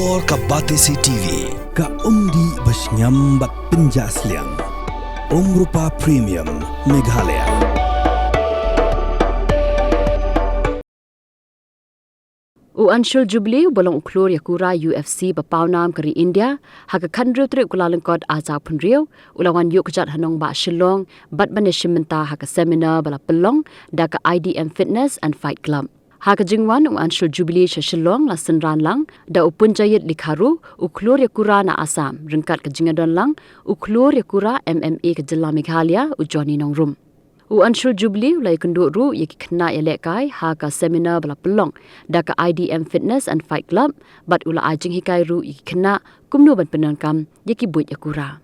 War ka Batesi TV ka umdi basnyambak penjasliang Rupa Premium Meghalaya. Anshul Jubli bolong Khlur ya Kura UFC bapawnam kari India haka khandriu tri kulalengkod aza punriu ulawan yuk kejat hanong ba Shillong bat baneshimenta haka seminar bala pelong da ka IDM Fitness and Fight Club. Haka jingwan Anshul Jubli sha Shillong la senran lang da upun jayit likharu Khlur ya Kura na Assam ringkat ke jingadon lang Khlur ya Kura MMA ke Jilla Meghalaya Johnny Nongrum. Anshul Jubli ulai kenduk ru ye Khynnah ya lekai ha ka seminar bala pelong da ka IDM Fitness and Fight Club bat ula ajing Hikai ru ye Khynnah kumnu ban penangkam ye ki buit ya Kura.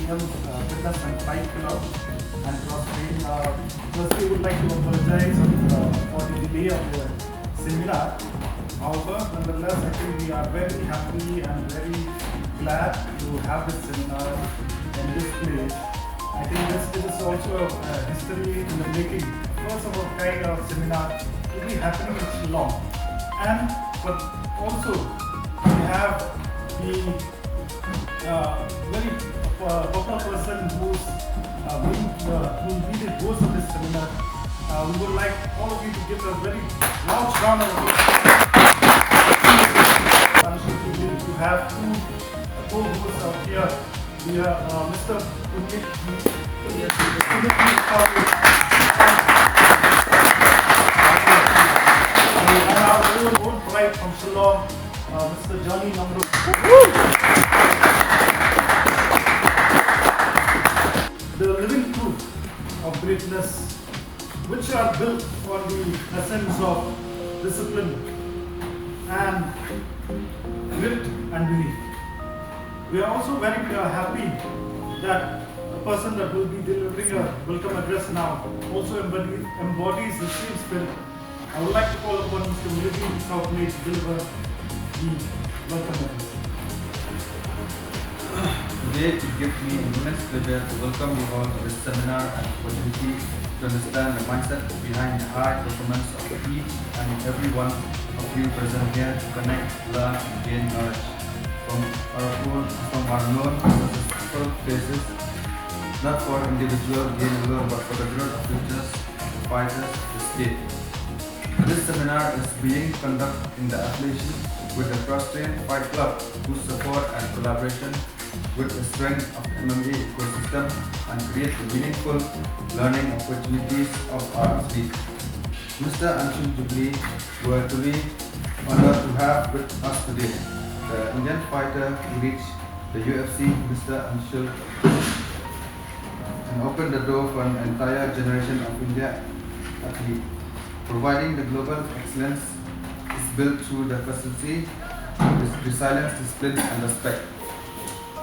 Fitness and Fight Club and CrossFit. Firstly, we would like to apologize for the delay of the seminar. However, nonetheless, I think we are very happy and very glad to have this seminar in this place. I think this is also a history in the making. First of all, kind of seminar will be happening in Shillong, but also we have the very popular person who will be the host of this seminar. We would like all of you to give a very loud round of applause. To have two co-hosts out here. We are Mr. and our own pride from Shillong, Mr. Johnny Nongrum. The living proof of greatness, which are built on the essence of discipline and grit and belief. We are also very happy that the person that will be delivering a welcome address now also embodies the same spirit. I would like to call upon Mr. Military Southmate to deliver the welcome address. Today, it gives me immense pleasure to welcome you all to this seminar and opportunity to understand the mindset behind the high performance of each and every one of you present here to connect, learn, and gain knowledge from our known successful cases, not for individual gain alone, but for the growth of futures fighters of the state. This seminar is being conducted in the affiliation with the CrossFit Fight Club, whose support and collaboration with the strength of MMA ecosystem and create meaningful learning opportunities of our athletes. Mr. Anshul Jubli, we are truly honored to have with us today the Indian fighter who reached the UFC, Mr. Anshul, and opened the door for an entire generation of Indian athletes. Providing the global excellence is built through the facility, resilience, discipline, and respect.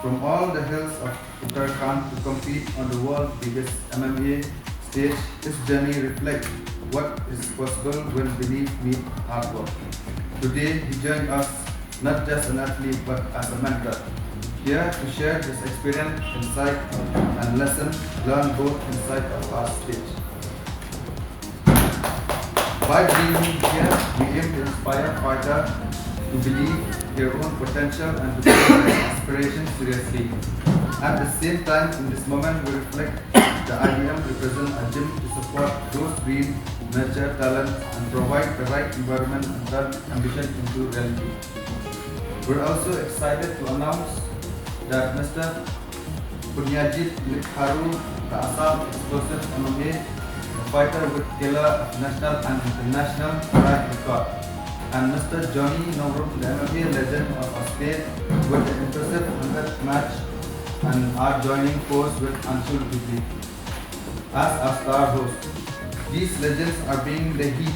From all the hills of Uttarakhand to compete on the world's biggest MMA stage, this journey reflects what is possible when belief meets hard work. Today, he joined us not just an athlete but as a mentor, here to share his experience, insight, and lessons learned both inside of our stage. By being here, we aim to inspire fighters to believe their own potential and to take their aspirations seriously. At the same time, in this moment, we reflect the IBM represent a gym to support those dreams, nurture talent, and provide the right environment and turn ambition into reality. We're also excited to announce that Mr. Punyajit Likharu, the Assam explosive MMA, a fighter with killer of national and international track record, and Mr. Johnny Norum, the MMA legend of Spain, with an impressive 100th match, and are joining force with Anshul Jubli as our star host. These legends are bringing the heat,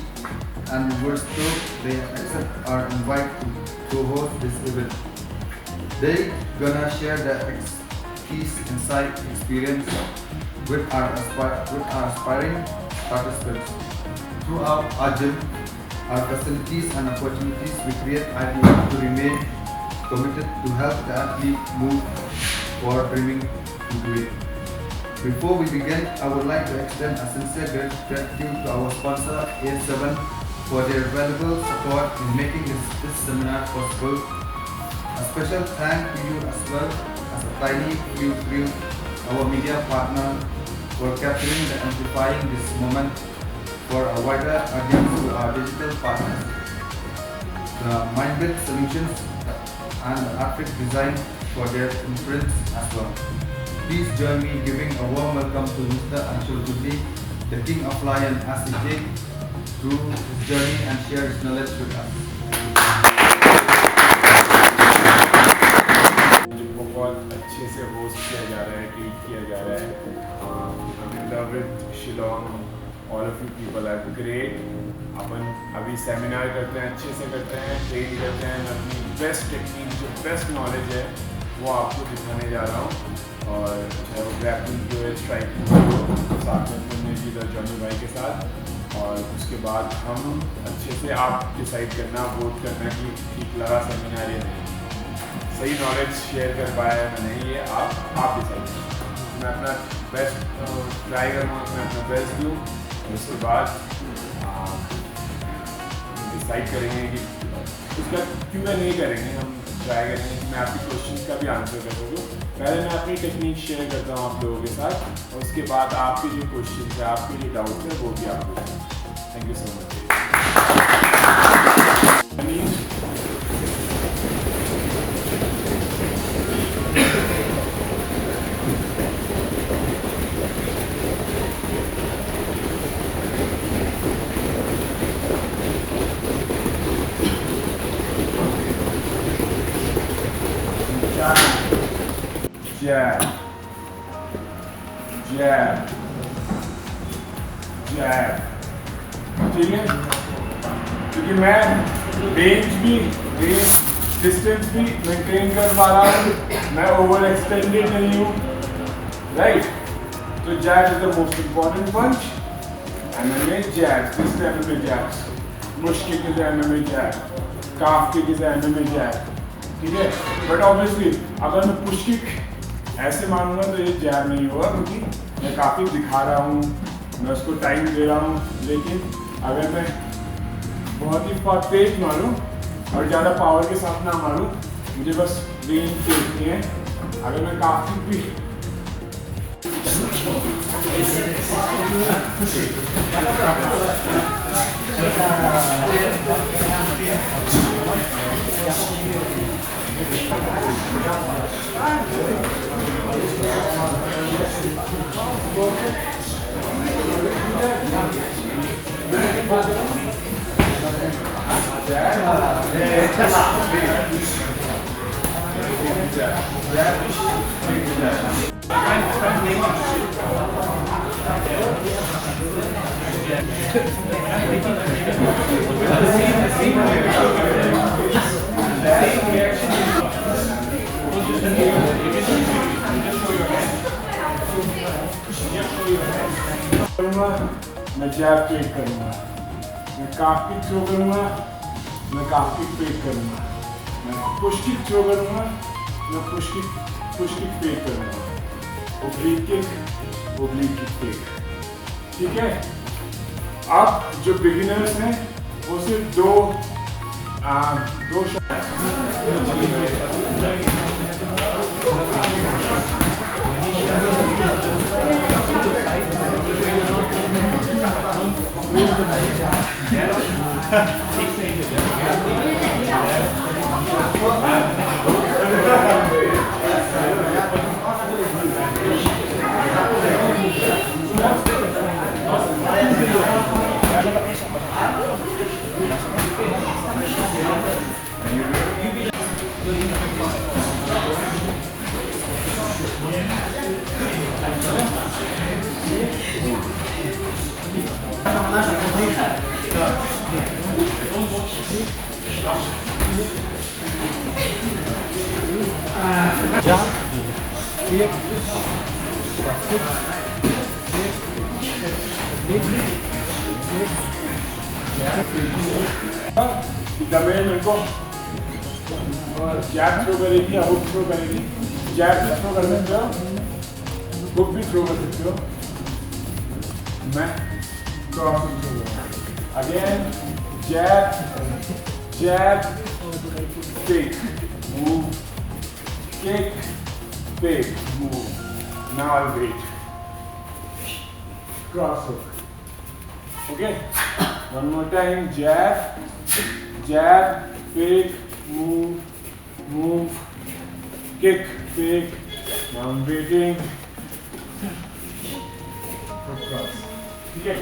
and we're stoked they accept our invite to co-host this event. They gonna share their expertise, insight, experience with our aspiring participants. Throughout our gym, our facilities and opportunities, we create ideas to remain committed to help the athlete move for dreaming to do it. Before we begin, I would like to extend a sincere gratitude to our sponsor A7 for their valuable support in making this seminar possible. A special thank to you as well as a tiny crew, our media partner, for capturing and amplifying this moment for a wider audience to our digital partners. The Mindbit Solutions and the Arctic Design for their imprints as well. Please join me giving a warm welcome to Mr. Anshul Jubli, the King of Lion, as he takes through his journey and share his knowledge with us. बहुत अच्छे से host किया जा रहा है, treat किया जा रहा है. I'm in love with Shillong. All of you people are great. अपन अभी सेमिनार करते हैं, अच्छे से करते हैं, ट्रेन करते हैं, अपनी बेस्ट टेक्निक, जो बेस्ट नॉलेज है वो आपको दिखाने जा रहा हूँ. और चाहे वो ग्रैपलिंग की हो, स्ट्राइकिंग की हो, साथ में पुण्यजी जॉनी भाई के साथ. और उसके बाद हम अच्छे से आप डिसाइड करना, वोट करना कि ठीक लगा सेमिनार या नहीं, सही नॉलेज शेयर कर पाया है या नहीं, ये आप डिसाइड करें. मैं अपना बेस्ट ट्राई करूँगा, मैं अपना बेस्ट दूँ. उसके बाद डिसाइड करेंगे कि उसका क्यों नहीं करेंगे. हम ट्राई करेंगे कि मैं आपकी क्वेश्चन का भी आंसर कर सकूँ. पहले मैं अपनी टेक्निक शेयर करता हूँ आप लोगों के साथ, और उसके बाद आपके जो क्वेश्चन है, आपके जो डाउट है, वो भी आप पूछें. Thank you so much. Jab, jab, jab. ठीक है, क्योंकि मैं रेंज डिस्टेंस भी मेंटेन कर पा रहा हूँ, मैं ओवर एक्सटेंडेड नहीं हूँ, राइट. तो jab is the most important punch. MMA jab, this is MMA jab. Mush kick is MMA jab, calf kick is MMA jab. ठीक है, बट ऑब्वियसली अगर मैं पुश किक ऐसे मारूंगा तो ये जैब नहीं होगा, क्योंकि मैं काफ़ी दिखा रहा हूँ, मैं उसको टाइम दे रहा हूँ. लेकिन अगर मैं बहुत ही तेज मारूँ और ज़्यादा पावर के साथ ना मारूँ, मुझे बस रेंज देखनी है. अगर मैं काफ़ी भी मैं जैब पेट करूँगा, मैं काफ किक थ्रो करूँगा, मैं काफ किक पेट करूँगा, मैं पुश किक थ्रो करूँगा, मैं पुश किक पेट करूँगा, ओब्लीक किक पेट. ठीक है. अब जो बिगिनर्स हैं वो सिर्फ दो शॉट दमेल मेरे को और जैब थ्रो करेगी या हुक थ्रो करेगी जैब भी थ्रो कर सकते हो हुक भी थ्रो कर सकते हो मैं क्रॉस थ्रो करूँगा again jab jab pick move kick pick move now I'll wait cross hook okay one more time jab jab, pick, move, kick, pick. Now I'm waiting. Cross. Okay.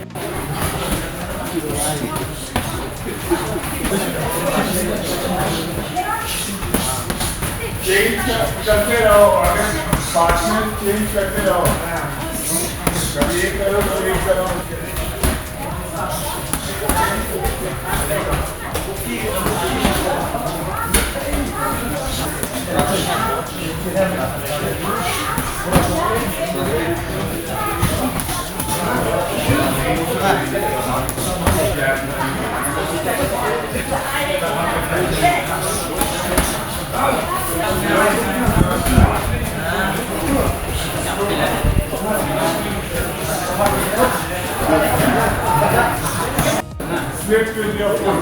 Change करते रहो अगर partner change करते रहो कभी एक करो कभी एक करो Slip with your foot.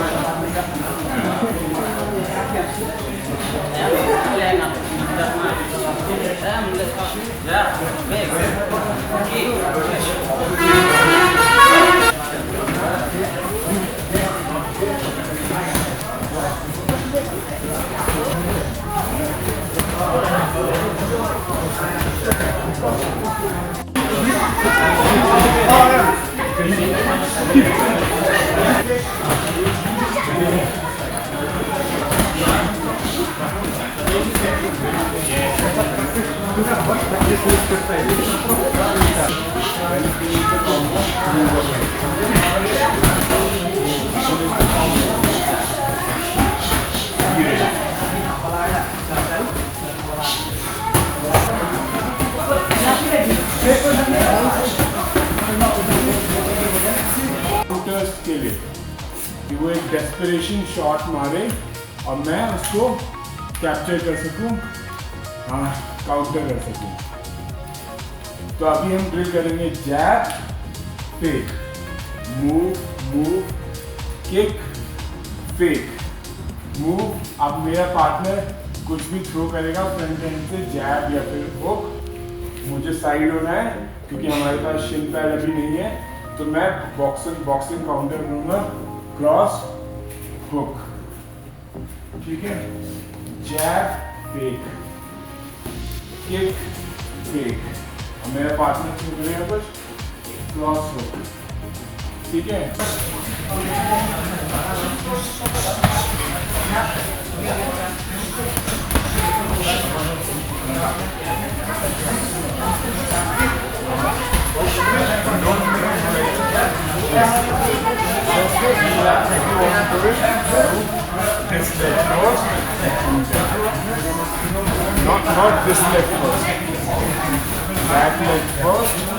के लिए कि वो एक डेस्परेशन शॉट मारे और मैं उसको कैप्चर कर सकूं, काउंटर कर सकूं। तो अभी हम ड्रिल करेंगे jab, fake, move, kick, fake, move. अब मेरा पार्टनर कुछ भी थ्रो करेगा फ्रंट एंड से, जैब या फिर हुक, मुझे साइड होना है क्योंकि हमारे पास शिन पैड अभी नहीं है। तो मैं बॉक्सिंग काउंटर करूंगा, क्रॉस हुक, ठीक है, जैब फेक, किक फेक, और मेरा पार्टनर थ्रो करेगा कुछ, क्रॉस हुक, ठीक है। Not this leg first. That leg first.